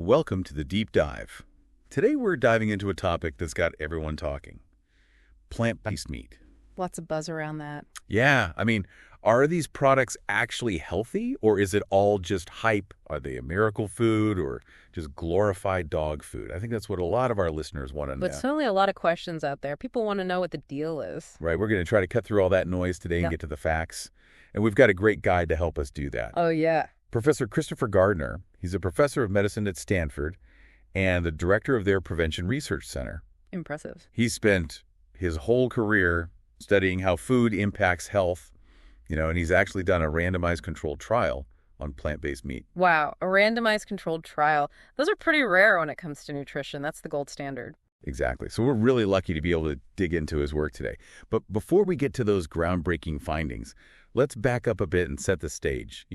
Welcome to the Deep Dive. Today we're diving into a topic that's got everyone talking. Plant-based meat. Lots of buzz around that. Yeah, are these products actually healthy, or is it all just hype? Are they a miracle food or just glorified dog food? I think that's what a lot of our listeners want to know. But certainly a lot of questions out there. People want to know what the deal is. Right, we're going to try to cut through all that noise today and get to the facts. And we've got a great guide to help us do that. Oh, yeah. Professor Christopher Gardner, he's a professor of medicine at Stanford and the director of their Prevention Research Center. Impressive. He spent his whole career studying how food impacts health, and he's actually done a randomized controlled trial on plant-based meat. Wow, a randomized controlled trial. Those are pretty rare when it comes to nutrition. That's the gold standard. Exactly. So we're really lucky to be able to dig into his work today. But before we get to those groundbreaking findings, let's back up a bit and set the stage.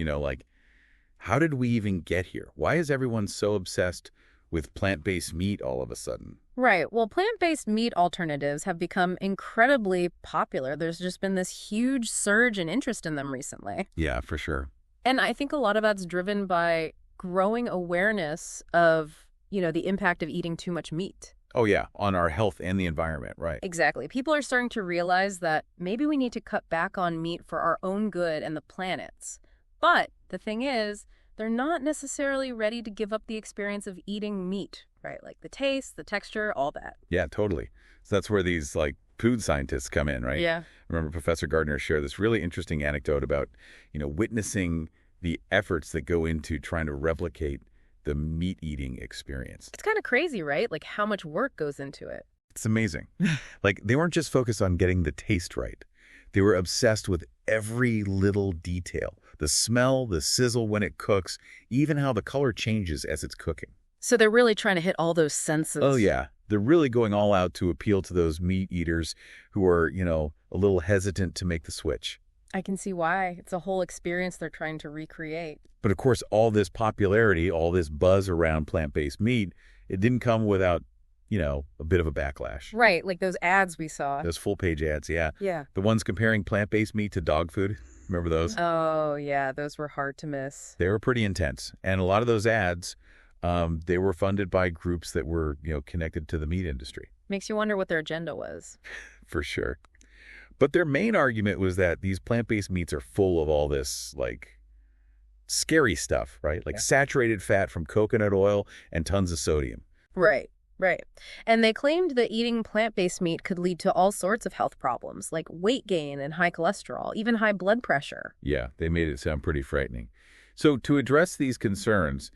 How did we even get here? Why is everyone so obsessed with plant-based meat all of a sudden? Right. Well, plant-based meat alternatives have become incredibly popular. There's just been this huge surge in interest in them recently. Yeah, for sure. And I think a lot of that's driven by growing awareness of, the impact of eating too much meat. Oh, yeah, on our health and the environment, right. Exactly. People are starting to realize that maybe we need to cut back on meat for our own good and the planet's. But the thing is, they're not necessarily ready to give up the experience of eating meat, right? Like the taste, the texture, all that. Yeah, totally. So that's where these food scientists come in, right? Yeah. I remember Professor Gardner shared this really interesting anecdote about, witnessing the efforts that go into trying to replicate the meat-eating experience. It's kind of crazy, right? Like how much work goes into it. It's amazing. They weren't just focused on getting the taste right. They were obsessed with every little detail. The smell, the sizzle when it cooks, even how the color changes as it's cooking. So they're really trying to hit all those senses. Oh, yeah. They're really going all out to appeal to those meat eaters who are, a little hesitant to make the switch. I can see why. It's a whole experience they're trying to recreate. But of course, all this popularity, all this buzz around plant-based meat, it didn't come without, a bit of a backlash. Right, like those ads we saw. Those full-page ads, yeah. Yeah. The ones comparing plant-based meat to dog food. Remember those? Oh, yeah. Those were hard to miss. They were pretty intense. And a lot of those ads, they were funded by groups that were, connected to the meat industry. Makes you wonder what their agenda was. For sure. But their main argument was that these plant-based meats are full of all this, scary stuff, right? Saturated fat from coconut oil and tons of sodium. Right. Right. And they claimed that eating plant-based meat could lead to all sorts of health problems, like weight gain and high cholesterol, even high blood pressure. Yeah, they made it sound pretty frightening. So to address these concerns,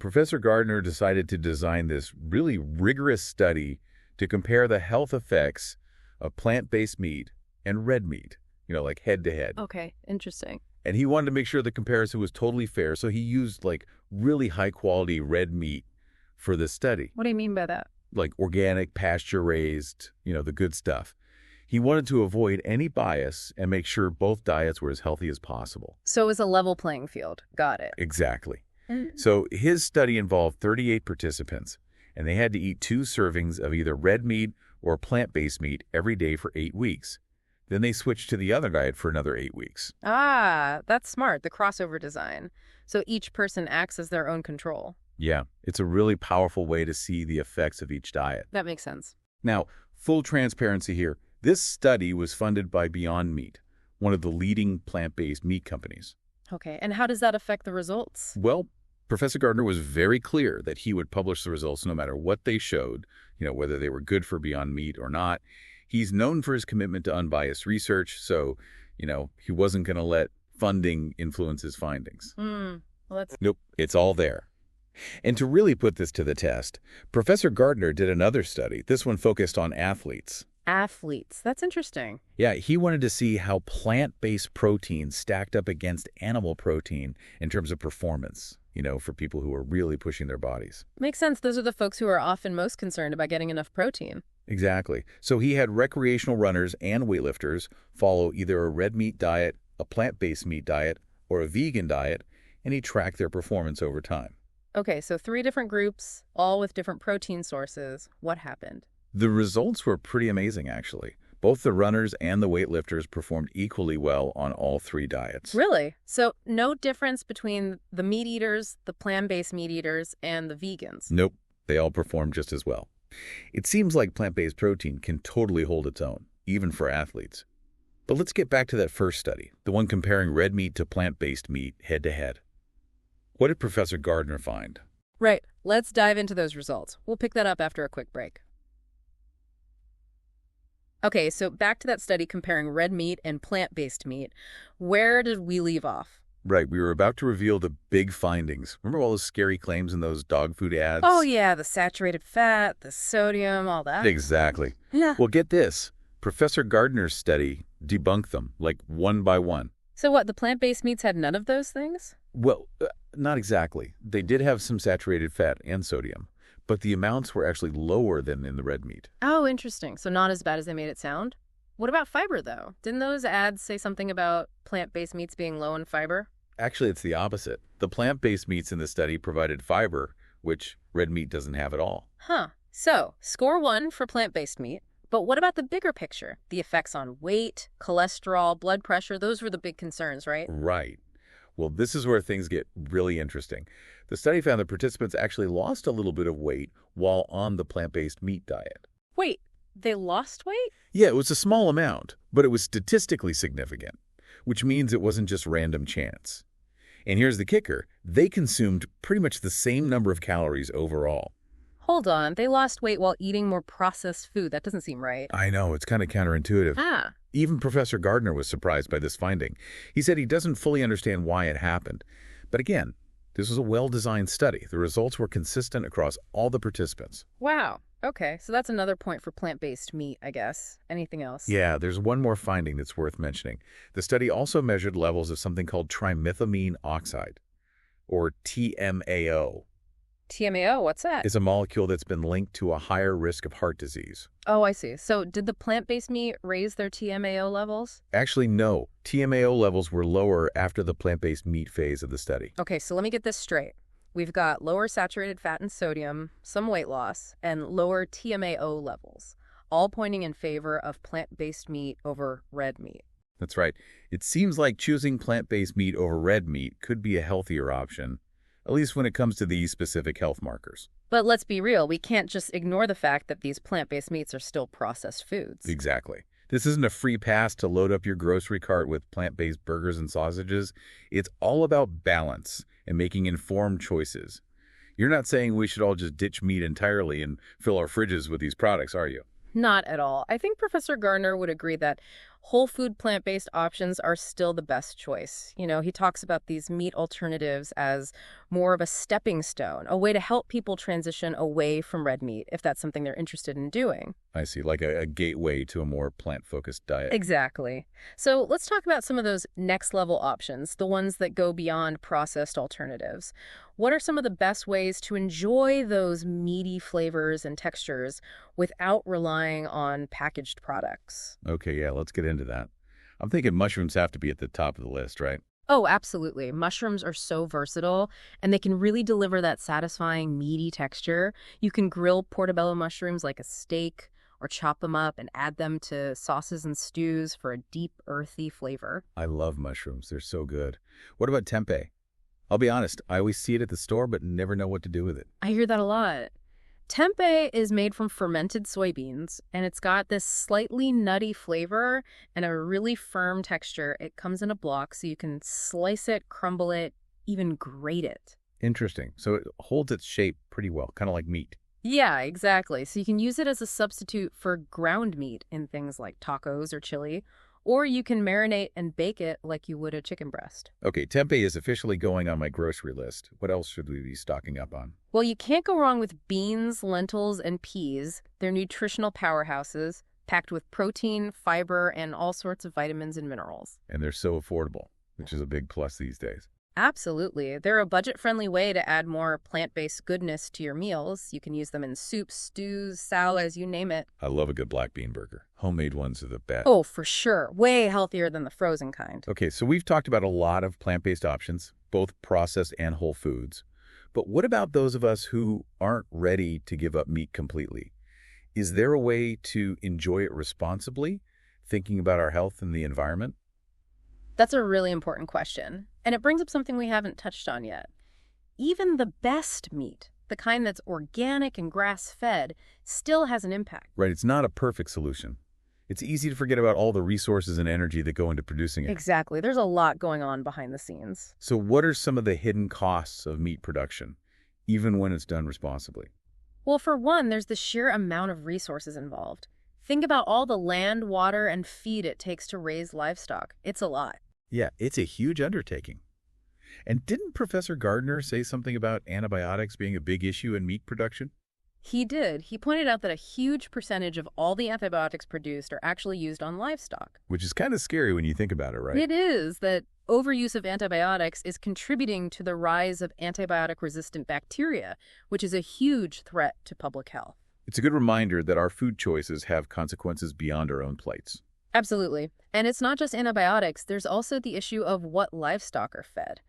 Professor Gardner decided to design this really rigorous study to compare the health effects of plant-based meat and red meat, head to head. Okay, interesting. And he wanted to make sure the comparison was totally fair, so he used, really high-quality red meat for this study. What do you mean by that? Organic, pasture-raised, the good stuff. He wanted to avoid any bias and make sure both diets were as healthy as possible. So it was a level playing field. Got it. Exactly. So his study involved 38 participants, and they had to eat 2 servings of either red meat or plant-based meat every day for 8 weeks. Then they switched to the other diet for another 8 weeks. Ah, that's smart, the crossover design. So each person acts as their own control. Yeah, it's a really powerful way to see the effects of each diet. That makes sense. Now, full transparency here. This study was funded by Beyond Meat, one of the leading plant-based meat companies. Okay, and how does that affect the results? Well, Professor Gardner was very clear that he would publish the results no matter what they showed, whether they were good for Beyond Meat or not. He's known for his commitment to unbiased research, so, he wasn't going to let funding influence his findings. Well, that's... Nope, it's all there. And to really put this to the test, Professor Gardner did another study. This one focused on athletes. Athletes. That's interesting. Yeah, he wanted to see how plant-based protein stacked up against animal protein in terms of performance, for people who are really pushing their bodies. Makes sense. Those are the folks who are often most concerned about getting enough protein. Exactly. So he had recreational runners and weightlifters follow either a red meat diet, a plant-based meat diet, or a vegan diet, and he tracked their performance over time. Okay, so 3 different groups, all with different protein sources. What happened? The results were pretty amazing, actually. Both the runners and the weightlifters performed equally well on all three diets. Really? So no difference between the meat eaters, the plant-based meat eaters, and the vegans? Nope, they all performed just as well. It seems like plant-based protein can totally hold its own, even for athletes. But let's get back to that first study, the one comparing red meat to plant-based meat head-to-head. What did Professor Gardner find? Right. Let's dive into those results. We'll pick that up after a quick break. Okay, so back to that study comparing red meat and plant-based meat. Where did we leave off? Right, we were about to reveal the big findings. Remember all those scary claims in those dog food ads? Oh, yeah, the saturated fat, the sodium, all that. Exactly. Yeah. Well, get this. Professor Gardner's study debunked them, like one by one. So what, the plant-based meats had none of those things? Well, not exactly. They did have some saturated fat and sodium, but the amounts were actually lower than in the red meat. Oh, interesting. So not as bad as they made it sound? What about fiber, though? Didn't those ads say something about plant-based meats being low in fiber? Actually, it's the opposite. The plant-based meats in the study provided fiber, which red meat doesn't have at all. Huh. So, score 1 for plant-based meat. But what about the bigger picture? The effects on weight, cholesterol, blood pressure, those were the big concerns, right? Right. Well, this is where things get really interesting. The study found that participants actually lost a little bit of weight while on the plant-based meat diet. Wait, they lost weight? Yeah, it was a small amount, but it was statistically significant, which means it wasn't just random chance. And here's the kicker. They consumed pretty much the same number of calories overall. Hold on, they lost weight while eating more processed food. That doesn't seem right. I know, it's kind of counterintuitive. Ah. Even Professor Gardner was surprised by this finding. He said he doesn't fully understand why it happened. But again, this was a well-designed study. The results were consistent across all the participants. Wow. Okay, so that's another point for plant-based meat, I guess. Anything else? Yeah, there's one more finding that's worth mentioning. The study also measured levels of something called trimethylamine oxide, or TMAO. TMAO, what's that? It's a molecule that's been linked to a higher risk of heart disease. Oh, I see. So did the plant-based meat raise their TMAO levels? Actually, no. TMAO levels were lower after the plant-based meat phase of the study. Okay, so let me get this straight. We've got lower saturated fat and sodium, some weight loss, and lower TMAO levels, all pointing in favor of plant-based meat over red meat. That's right. It seems like choosing plant-based meat over red meat could be a healthier option, at least when it comes to these specific health markers. But let's be real, we can't just ignore the fact that these plant-based meats are still processed foods. Exactly. This isn't a free pass to load up your grocery cart with plant-based burgers and sausages. It's all about balance and making informed choices. You're not saying we should all just ditch meat entirely and fill our fridges with these products, are you? Not at all. I think Professor Gardner would agree that whole food plant-based options are still the best choice. You know, he talks about these meat alternatives as more of a stepping stone, a way to help people transition away from red meat if that's something they're interested in doing. I see, like a gateway to a more plant-focused diet. Exactly. So let's talk about some of those next-level options, the ones that go beyond processed alternatives. What are some of the best ways to enjoy those meaty flavors and textures without relying on packaged products? Okay, yeah, let's get into that. I'm thinking mushrooms have to be at the top of the list, right? Oh, absolutely. Mushrooms are so versatile, and they can really deliver that satisfying, meaty texture. You can grill portobello mushrooms like a steak, or chop them up and add them to sauces and stews for a deep, earthy flavor. I love mushrooms. They're so good. What about tempeh? I'll be honest, I always see it at the store, but never know what to do with it. I hear that a lot. Tempeh is made from fermented soybeans, and it's got this slightly nutty flavor and a really firm texture. It comes in a block, so you can slice it, crumble it, even grate it. Interesting. So it holds its shape pretty well, kind of like meat. Yeah, exactly. So you can use it as a substitute for ground meat in things like tacos or chili, or you can marinate and bake it like you would a chicken breast. Okay, tempeh is officially going on my grocery list. What else should we be stocking up on? Well, you can't go wrong with beans, lentils, and peas. They're nutritional powerhouses, packed with protein, fiber, and all sorts of vitamins and minerals. And they're so affordable, which is a big plus these days. Absolutely. They're a budget-friendly way to add more plant-based goodness to your meals. You can use them in soups, stews, salads, you name it. I love a good black bean burger. Homemade ones are the best. Oh, for sure. Way healthier than the frozen kind. Okay, so we've talked about a lot of plant-based options, both processed and whole foods. But what about those of us who aren't ready to give up meat completely? Is there a way to enjoy it responsibly, thinking about our health and the environment? That's a really important question, and it brings up something we haven't touched on yet. Even the best meat, the kind that's organic and grass-fed, still has an impact. Right, it's not a perfect solution. It's easy to forget about all the resources and energy that go into producing it. Exactly. There's a lot going on behind the scenes. So what are some of the hidden costs of meat production, even when it's done responsibly? Well, for one, there's the sheer amount of resources involved. Think about all the land, water, and feed it takes to raise livestock. It's a lot. Yeah, it's a huge undertaking. And didn't Professor Gardner say something about antibiotics being a big issue in meat production? He did. He pointed out that a huge percentage of all the antibiotics produced are actually used on livestock. Which is kind of scary when you think about it, right? It is that overuse of antibiotics is contributing to the rise of antibiotic-resistant bacteria, which is a huge threat to public health. It's a good reminder that our food choices have consequences beyond our own plates. Absolutely. And it's not just antibiotics. There's also the issue of what livestock are fed.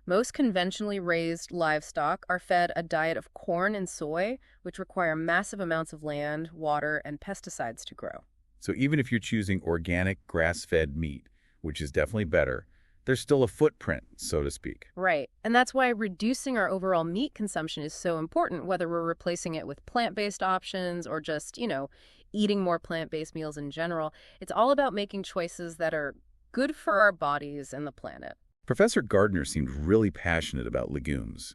Most conventionally raised livestock are fed a diet of corn and soy, which require massive amounts of land, water, and pesticides to grow. So even if you're choosing organic, grass-fed meat, which is definitely better, there's still a footprint, so to speak. Right. And that's why reducing our overall meat consumption is so important, whether we're replacing it with plant-based options or just, eating more plant-based meals in general. It's all about making choices that are good for our bodies and the planet. Professor Gardner seemed really passionate about legumes.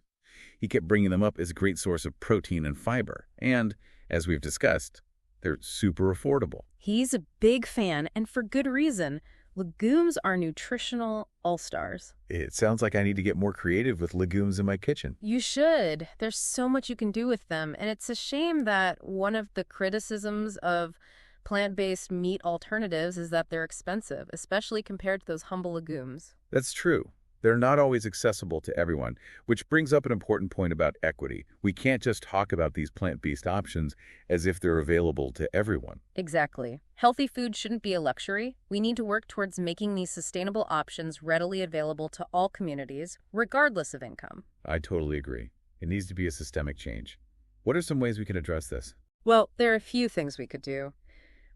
He kept bringing them up as a great source of protein and fiber. And, as we've discussed, they're super affordable. He's a big fan, and for good reason. Legumes are nutritional all-stars. It sounds like I need to get more creative with legumes in my kitchen. You should. There's so much you can do with them, and it's a shame that one of the criticisms of plant-based meat alternatives is that they're expensive, especially compared to those humble legumes. That's true. They're not always accessible to everyone, which brings up an important point about equity. We can't just talk about these plant-based options as if they're available to everyone. Exactly. Healthy food shouldn't be a luxury. We need to work towards making these sustainable options readily available to all communities, regardless of income. I totally agree. It needs to be a systemic change. What are some ways we can address this? Well, there are a few things we could do.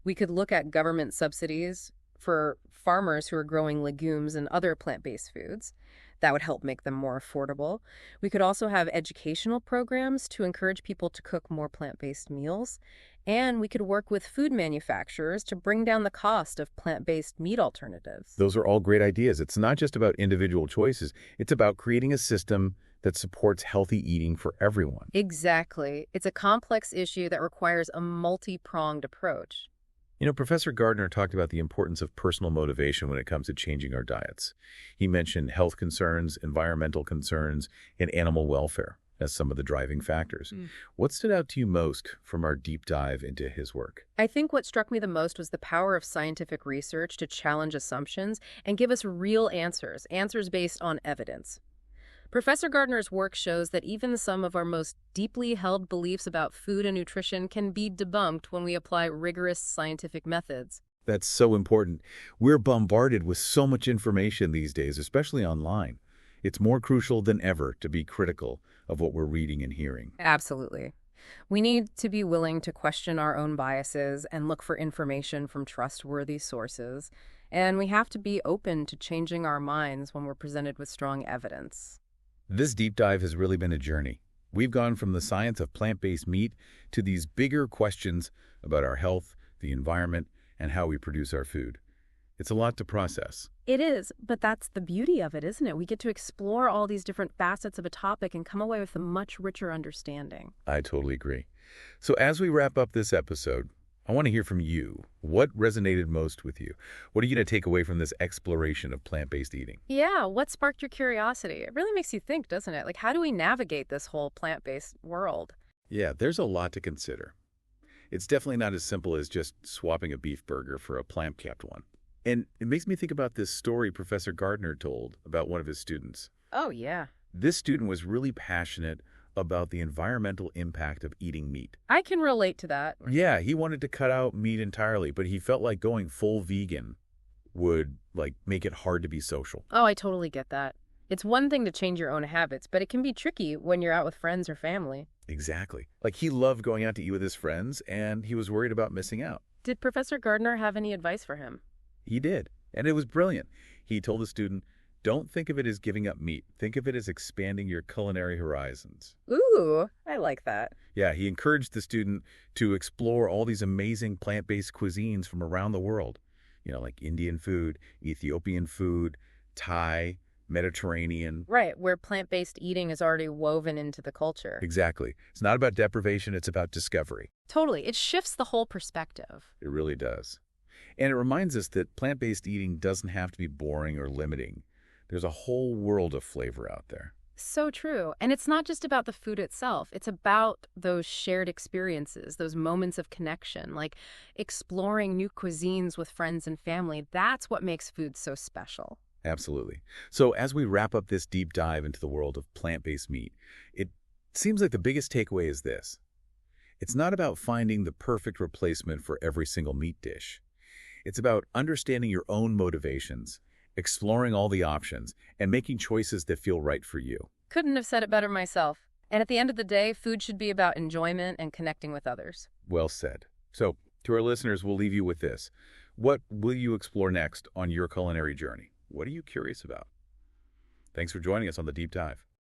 We could look at government subsidies for farmers who are growing legumes and other plant-based foods. That would help make them more affordable. We could also have educational programs to encourage people to cook more plant-based meals. And we could work with food manufacturers to bring down the cost of plant-based meat alternatives. Those are all great ideas. It's not just about individual choices. It's about creating a system that supports healthy eating for everyone. Exactly. It's a complex issue that requires a multi-pronged approach. Professor Gardner talked about the importance of personal motivation when it comes to changing our diets. He mentioned health concerns, environmental concerns, and animal welfare as some of the driving factors. What stood out to you most from our deep dive into his work? I think what struck me the most was the power of scientific research to challenge assumptions and give us real answers based on evidence. Professor Gardner's work shows that even some of our most deeply held beliefs about food and nutrition can be debunked when we apply rigorous scientific methods. That's so important. We're bombarded with so much information these days, especially online. It's more crucial than ever to be critical of what we're reading and hearing. Absolutely. We need to be willing to question our own biases and look for information from trustworthy sources. And we have to be open to changing our minds when we're presented with strong evidence. This deep dive has really been a journey. We've gone from the science of plant-based meat to these bigger questions about our health, the environment, and how we produce our food. It's a lot to process. It is, but that's the beauty of it, isn't it? We get to explore all these different facets of a topic and come away with a much richer understanding. I totally agree. So as we wrap up this episode, I want to hear from you. What resonated most with you? What are you going to take away from this exploration of plant-based eating? Yeah, what sparked your curiosity? It really makes you think, doesn't it? Like, how do we navigate this whole plant-based world? Yeah, there's a lot to consider. It's definitely not as simple as just swapping a beef burger for a plant-kept one. And it makes me think about this story Professor Gardner told about one of his students. Oh, yeah. This student was really passionate about the environmental impact of eating meat. I can relate to that. Yeah, he wanted to cut out meat entirely, but he felt like going full vegan would make it hard to be social. Oh, I totally get that. It's one thing to change your own habits, but it can be tricky when you're out with friends or family. Exactly. Like he loved going out to eat with his friends, and he was worried about missing out. Did Professor Gardner have any advice for him? He did, and it was brilliant. He told the student, don't think of it as giving up meat. Think of it as expanding your culinary horizons. Ooh, I like that. Yeah, he encouraged the student to explore all these amazing plant-based cuisines from around the world. Like Indian food, Ethiopian food, Thai, Mediterranean. Right, where plant-based eating is already woven into the culture. Exactly. It's not about deprivation, it's about discovery. Totally. It shifts the whole perspective. It really does. And it reminds us that plant-based eating doesn't have to be boring or limiting. There's a whole world of flavor out there. So true. And it's not just about the food itself. It's about those shared experiences, those moments of connection, like exploring new cuisines with friends and family. That's what makes food so special. Absolutely. So as we wrap up this deep dive into the world of plant-based meat, it seems like the biggest takeaway is this. It's not about finding the perfect replacement for every single meat dish. It's about understanding your own motivations, exploring all the options, and making choices that feel right for you. Couldn't have said it better myself. And at the end of the day, food should be about enjoyment and connecting with others. Well said. So, to our listeners, we'll leave you with this. What will you explore next on your culinary journey? What are you curious about? Thanks for joining us on The Deep Dive.